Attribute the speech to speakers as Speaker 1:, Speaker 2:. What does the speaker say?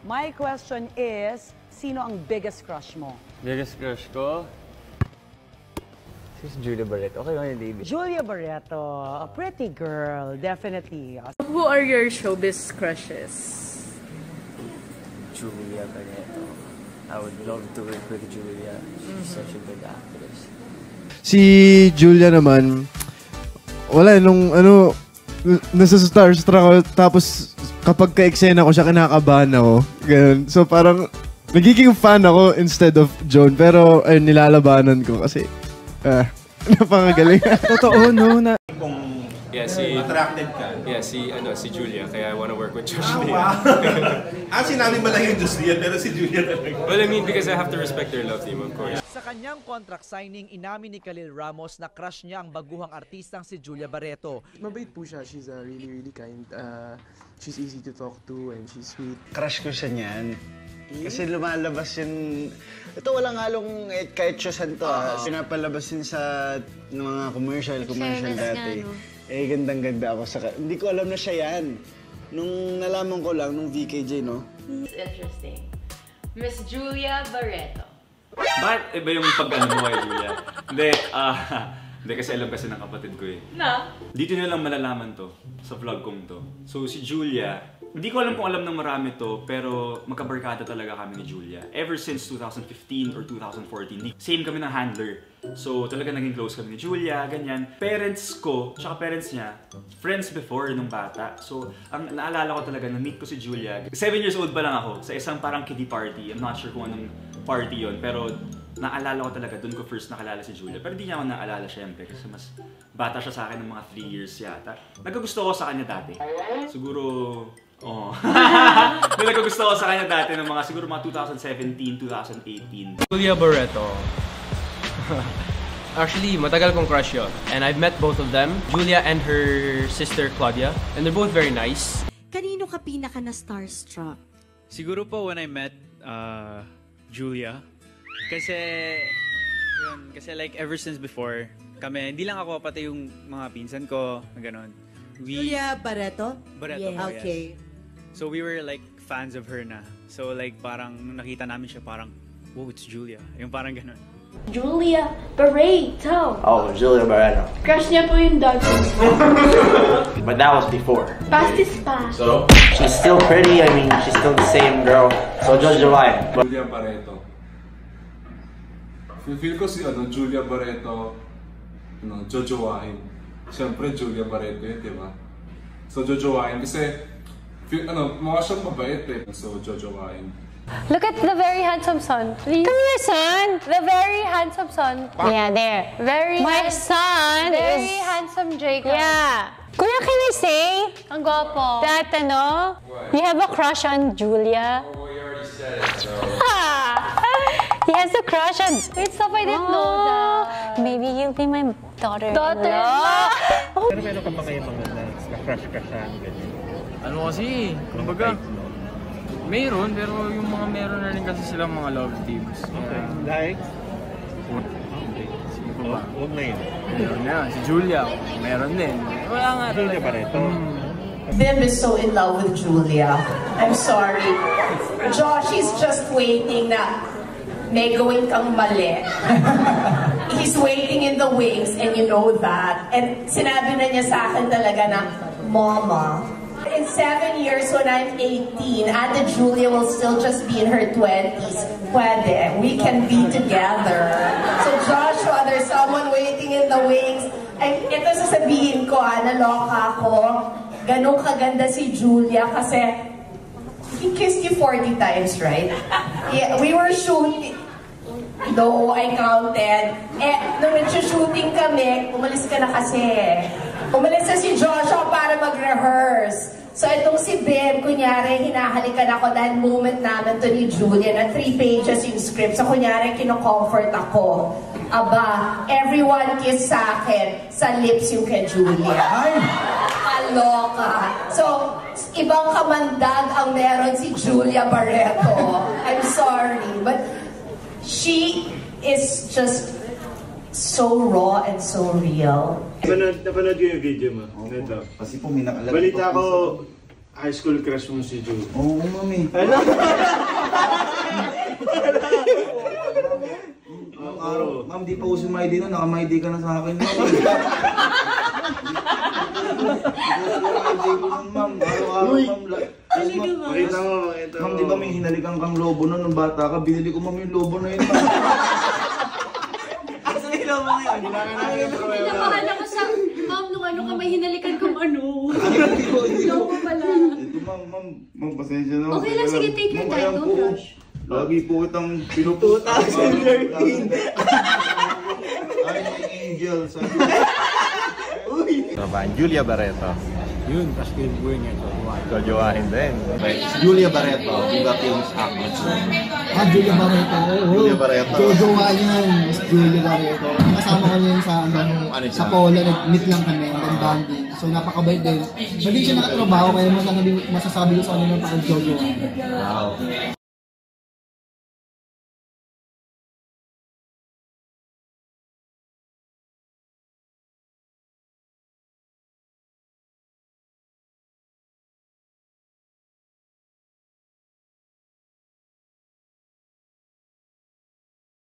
Speaker 1: My question is, sino ang biggest crush mo?
Speaker 2: Biggest crush ko? Si Julia Barreto. Okay lang yung David.
Speaker 1: Julia Barreto, a pretty girl, definitely.
Speaker 3: Who are your showbiz crushes?
Speaker 2: Julia Barreto. I would love to work with Julia. She's such a good actress.
Speaker 4: Si Julia naman, wala, nung nasa starstruck ako, tapos kapag ka-eksena ko siya, kinakabahan ako. Ganun. So parang, nagiging fan ako instead of Joan, pero ayun, nilalabanan ko kasi, napakagaling.
Speaker 5: Totoo, no?
Speaker 6: Attracted ka?
Speaker 5: Yeah, si Julia, kaya I wanna work with Josh Lee.
Speaker 6: Sinabi mo lang yung Julia, pero si Julia talaga.
Speaker 5: Well, I mean, because I have to respect their love team, of course.
Speaker 7: Sa kanyang contract signing, inamin ni Khalil Ramos na crush niya ang baguhang artistang si Julia Barreto.
Speaker 8: Mabait po siya. She's really, really kind. She's easy to talk to and she's sweet.
Speaker 9: Crush ko siya niyan. Kasi lumalabas yun. Ito walang halong kahit siyosan to. Pinapalabas yun sa mga commercial dati. Gandang-ganda ako sa... Hindi ko alam na siya yan. Nung nalaman ko lang, nung VKJ, no?
Speaker 10: It's interesting. Miss Julia Barreto.
Speaker 11: Bakit iba yung pag-ano mo kay Julia? Hindi kasi alam kasi ng kapatid ko eh.
Speaker 10: Na?
Speaker 11: Dito nyo lang malalaman to, sa vlog kong to. So si Julia, hindi ko alam kung alam ng marami to, pero magkabarkada talaga kami ni Julia. Ever since 2015 or 2014, same kami ng handler. So talaga naging close kami ni Julia, ganyan. Parents ko, tsaka parents niya, friends before nung bata. So ang naalala ko talaga, na-meet ko si Julia. 7 years old pa lang ako, sa isang parang kiddie party. I'm not sure kung anong party yon, pero naalala ko talaga, doon ko first nakalala si Julia. Pero hindi niya ako naalala syempre kasi mas bata siya sa akin ng mga 3 years yata. Nagkagusto ko sa kanya dati. Siguro, nagkagusto ko sa kanya dati ng mga siguro mga 2017, 2018.
Speaker 12: Julia Barreto. Actually, matagal kong crush yun. And I've met both of them, Julia and her sister Claudia. And they're both very nice.
Speaker 13: Kanino ka pinaka na starstruck?
Speaker 14: Siguro po when I met Julia. Kasi like ever since before, kami, hindi lang ako, pati yung mga pinsan ko, gano'n.
Speaker 13: Julia Barreto?
Speaker 14: Barreto,
Speaker 13: yeah. Okay.
Speaker 14: Yes. So we were like fans of her na. So like parang nung nakita namin siya parang, whoa, it's Julia. Yung parang gano'n.
Speaker 10: Julia Barreto.
Speaker 15: Oh, Julia Barreto.
Speaker 10: Crush niya po yung dog.
Speaker 15: But that was before.
Speaker 10: Past is past.
Speaker 15: So, she's still pretty. I mean, she's still the same girl. So, Jojo Ryan.
Speaker 16: Julia Barreto. Feel ko si Julia Barreto, jojowain. Siyempre, Julia Barreto yun, di ba? So, jojowain. Kasi, mukha siyang mabait eh. So, jojowain.
Speaker 17: Look at the very handsome son. Please. Come here, son. The very handsome son. Yeah, there. My son
Speaker 10: Very
Speaker 17: is...
Speaker 10: handsome Jacob.
Speaker 17: Yeah. Kuya, can I say?
Speaker 10: Ang gwapo.
Speaker 17: That, you have a crush on Julia?
Speaker 16: Oh, you already said it, so...
Speaker 17: He has a crush on...
Speaker 10: Wait, stop, I didn't know that.
Speaker 17: Maybe you'll be my daughter.
Speaker 18: Pero meron ka pa kayo mga crush-crushan, ganyan?
Speaker 12: Ano kasi, kumbaga, mayroon, pero yung mga meron na rin kasi silang mga love teams.
Speaker 18: Okay. Like?
Speaker 12: Sino ba?
Speaker 18: Huwag na yun.
Speaker 12: Meron na, si Julia, meron din. Wala nga.
Speaker 18: Julia Barreto.
Speaker 19: Bim is so in love with Julia. I'm sorry. Josh is just waiting na may gawin kang mali. He's waiting in the wings and you know that. And sinabi na niya sa akin talaga na, Mama, in 7 years when I'm 18, Ate Julia will still just be in her 20s. Pwede. We can be together. So Joshua, there's someone waiting in the wings. Ay, ito sasabihin ko, naloka ko. Ganun kaganda si Julia kasi he kissed you 40 times, right? Yeah, we were shooting. No, I counted. Nung nag-shooting kami, umalis ka na kasi. Umalis na si Joshua para mag-rehearse. So itong si Bim, kunyari, hinahalikan ako dahil moment namin to ni Julia na 3 pages yung script. So kunyari, kino-comfort ako. Aba, everyone kiss sa akin, sa lips yung kay Julia. Kaloka. So, ibang kamandag ang meron si Julia Barreto. I'm sorry, but she is just so raw and so real.
Speaker 4: Napanood ko yung video mo. Ito.
Speaker 9: Kasi po may nakalagay.
Speaker 4: Balita ko,
Speaker 9: high school crush mo si Julia? Oo, mami. Araw. Ma'am, di pa uso may ID nun. Naka-ID ka na sa akin. Ma'am, araw-araw, ma'am. Makita mo. Ma'am, di ba may hinalikan kang lobo nun nung bata ka? Binili ko, ma'am, yung lobo na yun, ma'am. Asa yung lobo na yun?
Speaker 17: Pinapakala ko sa, ma'am, nung ano ka may hinalikan kong ano. Lobo pala.
Speaker 9: Ito, ma'am, pasensya na.
Speaker 17: Okay lang, sige, take your time. Don't rush.
Speaker 9: Lagi po kitang pinuputa. 2013. Ay, angel.
Speaker 20: Julia Barreto.
Speaker 18: Yun, tapos kinibuhin niya.
Speaker 20: Jojowahin din. Julia Barreto, Viva Films actress.
Speaker 21: Julia Barreto.
Speaker 20: Julia Barreto.
Speaker 21: Jojowa yan. Julia Barreto. Kasama ko niyan sa Pola. Nag-meet lang kami. Nag-banding. So napakabait din. Hindi siya nakatrabaho kaya masasabi ko sa kanila parang Jojowa.
Speaker 20: Wow.